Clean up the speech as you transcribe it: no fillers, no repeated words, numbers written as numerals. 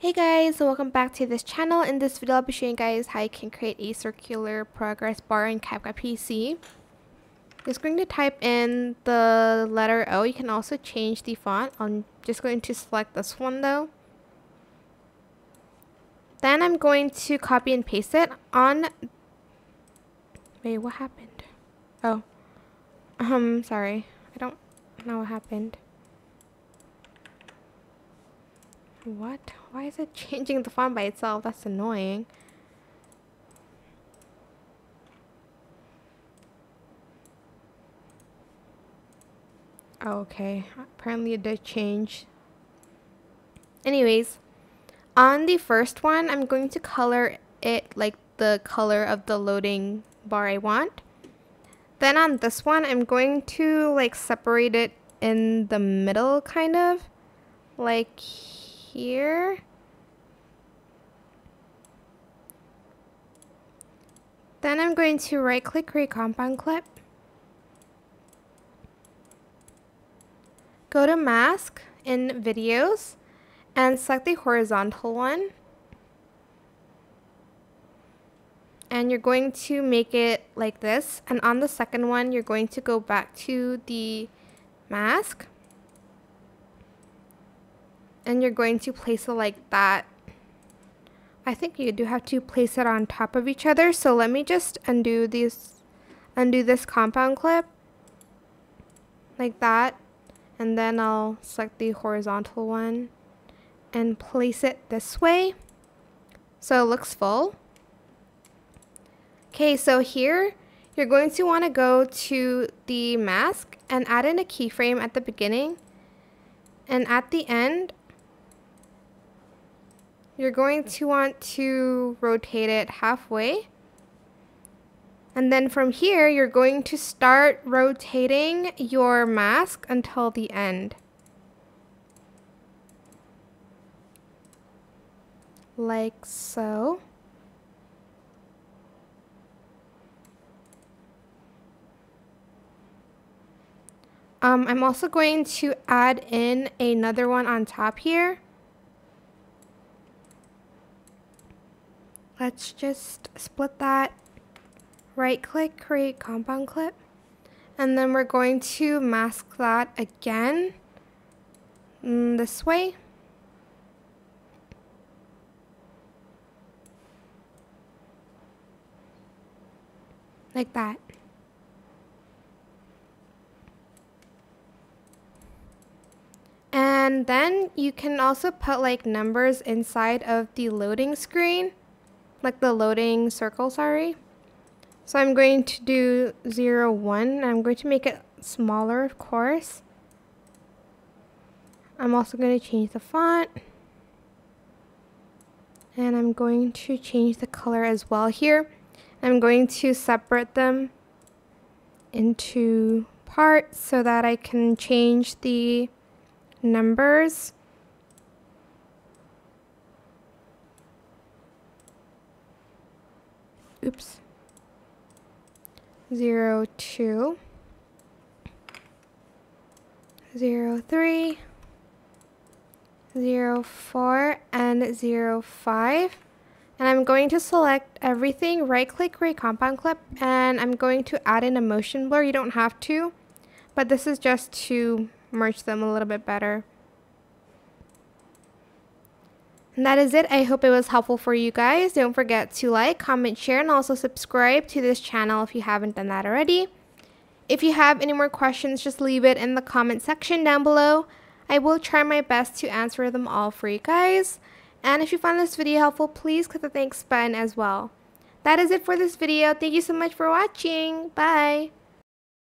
Hey guys, welcome back to this channel. In this video, I'll be showing you guys how you can create a circular progress bar in CapCut PC. Just going to type in the letter O. You can also change the font. I'm just going to select this one though. Then I'm going to copy and paste it on... Wait, what happened? Oh. Sorry. I don't know what happened. What? Why is it changing the font by itself? That's annoying. Oh, okay. Apparently it did change. Anyways, on the first one, I'm going to color it like the color of the loading bar I want. Then on this one, I'm going to like separate it in the middle, kind of. Like here. Then I'm going to right click, create compound clip. Go to mask in videos and select the horizontal one. And you're going to make it like this. And on the second one, you're going to go back to the mask. And you're going to place it like that. I think you do have to place it on top of each other. So let me just undo this compound clip. Like that. And then I'll select the horizontal one and place it this way so it looks full. Okay, so here you're going to want to go to the mask and add in a keyframe at the beginning, and at the end you're going to want to rotate it halfway. And then from here, you're going to start rotating your mask until the end. Like so. I'm also going to add in another one on top here. Let's just split that. Right click, create compound clip, and then we're going to mask that again this way. Like that. And then you can also put like numbers inside of the loading screen, like the loading circle, sorry. So I'm going to do 0, 1. I'm going to make it smaller, of course. I'm also going to change the font. And I'm going to change the color as well here. I'm going to separate them into parts so that I can change the numbers. Oops. 0, 2, 0, 3, 0, 4, and 0, 5. And I'm going to select everything, right click, create compound clip, and I'm going to add in a motion blur. You don't have to, but this is just to merge them a little bit better. And that is it. I hope it was helpful for you guys. Don't forget to like, comment, share, and also subscribe to this channel if you haven't done that already. If you have any more questions, just leave it in the comment section down below. I will try my best to answer them all for you guys. And if you found this video helpful, please click the thanks button as well. That is it for this video. Thank you so much for watching. Bye!